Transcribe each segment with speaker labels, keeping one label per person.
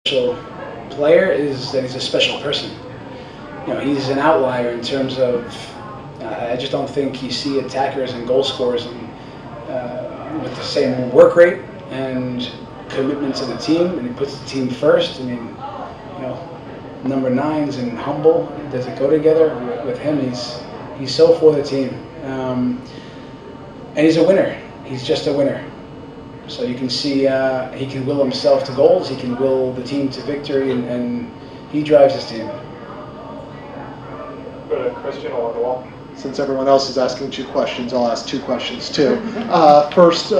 Speaker 1: special player is that he's a special person. He's an outlier in terms of, I just don't think you see attackers and goal scorers with the same work rate and commitment to the team, and he puts the team first. I mean, number 9s and humble, does it go together? With him, he's so for the team. And he's a winner. He's just a winner. So you can see he can will himself to goals, he can will the team to victory, and he drives his team.
Speaker 2: Go to Christian along the wall.
Speaker 3: Since everyone else is asking 2 questions, I'll ask 2 questions too. First,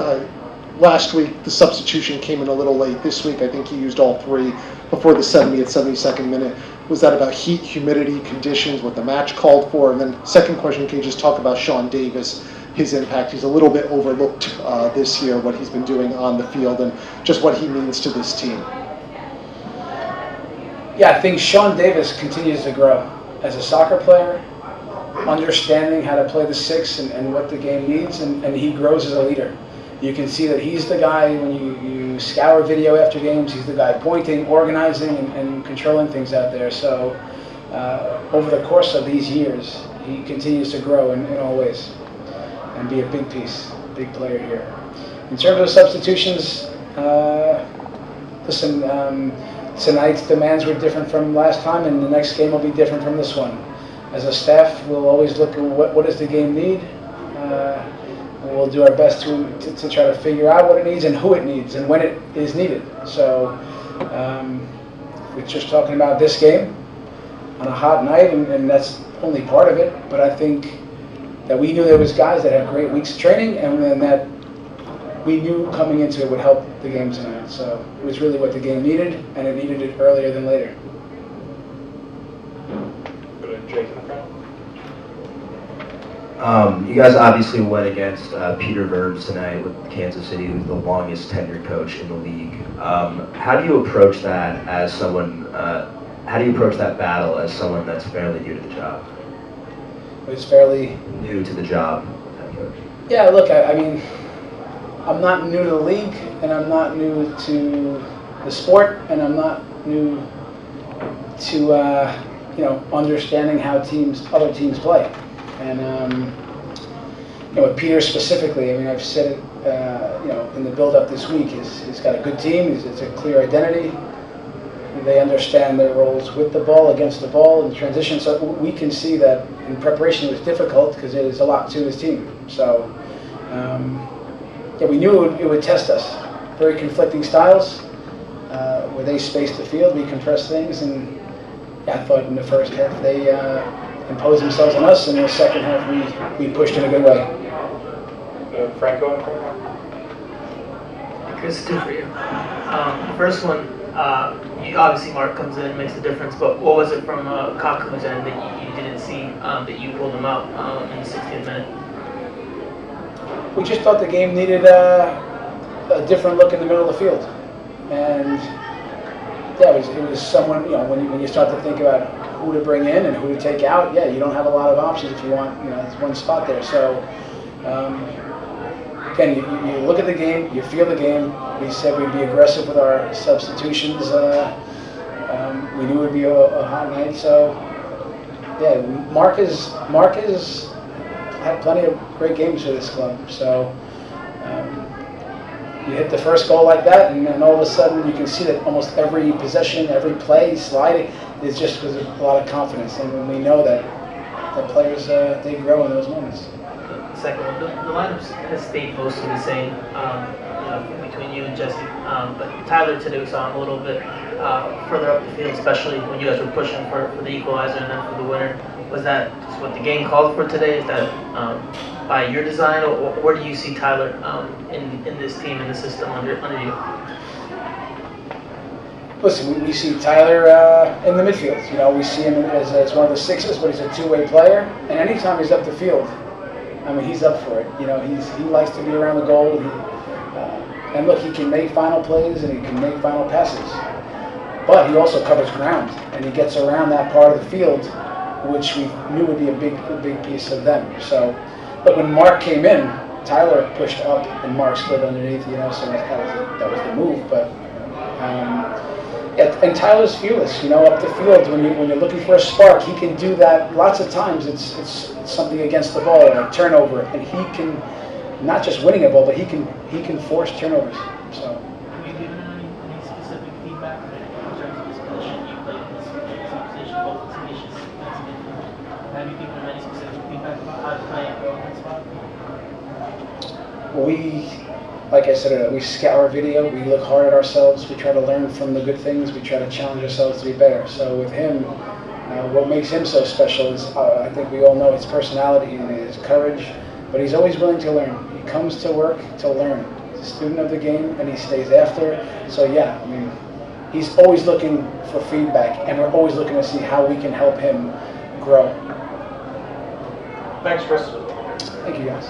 Speaker 3: last week the substitution came in a little late. This week I think you used all 3 before the 70th, 72nd minute. Was that about heat, humidity, conditions, what the match called for? And then second question, can you just talk about Sean Davis, his impact? He's a little bit overlooked this year, what he's been doing on the field and just what he means to this team.
Speaker 1: Yeah, I think Sean Davis continues to grow as a soccer player, understanding how to play the 6 and what the game needs, and he grows as a leader. You can see that he's the guy, when you scour video after games, he's the guy pointing, organizing, and controlling things out there. So over the course of these years, he continues to grow in all ways and be a big piece, big player here. In terms of substitutions, listen, tonight's demands were different from last time, and the next game will be different from this one. As a staff, we'll always look at what does the game need. We'll do our best to try to figure out what it needs and who it needs and when it is needed. So we're just talking about this game on a hot night, and that's only part of it. But I think that we knew there was guys that had great weeks of training, and then that we knew coming into it would help the game tonight. So it was really what the game needed, and it needed it earlier than later.
Speaker 2: Go to Jake in the front.
Speaker 4: You guys obviously went against Peter Verbs tonight with Kansas City, who's the longest tenured coach in the league. How do you approach that as someone? How do you approach that battle as someone that's fairly new to the job?
Speaker 1: It's fairly
Speaker 4: new to the job.
Speaker 1: Yeah, look, I mean, I'm not new to the league, and I'm not new to the sport, and I'm not new to understanding how other teams play. And with Peter specifically, I mean, I've said it, in the build-up this week, he's got a good team. It's a clear identity. They understand their roles with the ball, against the ball, and transition. So we can see that in preparation it was difficult because there's a lot to his team. So we knew it would test us. Very conflicting styles, where they spaced the field, we compressed things, and I thought in the first half they imposed themselves on us, and in the second half we pushed in a good way.
Speaker 2: Franco?
Speaker 5: Chris, 2 for you. First one, obviously Mark comes in and makes the difference, but what was it from Kaku's end that you didn't see that you pulled him out in the 60th minute?
Speaker 1: We just thought the game needed a different look in the middle of the field. And yeah, it was someone, when you start to think about who to bring in and who to take out, you don't have a lot of options if you want, there's one spot there. So, again, you look at the game, you feel the game. We said we'd be aggressive with our substitutions. We knew it would be a hot night. So, yeah, Mark has had plenty of great games for this club. So, you hit the first goal like that, and then all of a sudden you can see that almost every possession, every play, sliding, is just with a lot of confidence. And we know that players, they grow in those moments.
Speaker 5: The second one, the lineup has stayed mostly the same between you and Jesse. But Tyler today, we saw him a little bit further up the field, especially when you guys were pushing for the equalizer and then for the winner. Was that just what the game called for today? Is that by your design, or where do you see Tyler in this team, in the system under you?
Speaker 1: Listen, we see Tyler in the midfield. We see him as one of the 6s, but he's a two-way player. And anytime he's up the field, I mean, he's up for it. He likes to be around the goal. And look, he can make final plays and he can make final passes. But he also covers ground, and he gets around that part of the field, which we knew would be a big piece of them. So, but when Mark came in, Tyler pushed up and Mark slid underneath. So that was the move. But And Tyler's fearless, up the field. When you're looking for a spark, he can do that. Lots of times, it's something against the ball, like turnover, and he can not just winning a ball, but he can force turnovers. So.
Speaker 5: Have you given him any specific feedback in terms of his position? You played in this position, both positions. Have you given him any specific feedback about how to play and grow in that spot?
Speaker 1: Like I said earlier, we scour video, we look hard at ourselves, we try to learn from the good things, we try to challenge ourselves to be better. So with him, what makes him so special is, I think we all know, his personality and his courage, but he's always willing to learn. He comes to work to learn. He's a student of the game, and he stays after. So yeah, he's always looking for feedback, and we're always looking to see how we can help him grow.
Speaker 2: Thanks, Chris.
Speaker 1: Thank you, guys.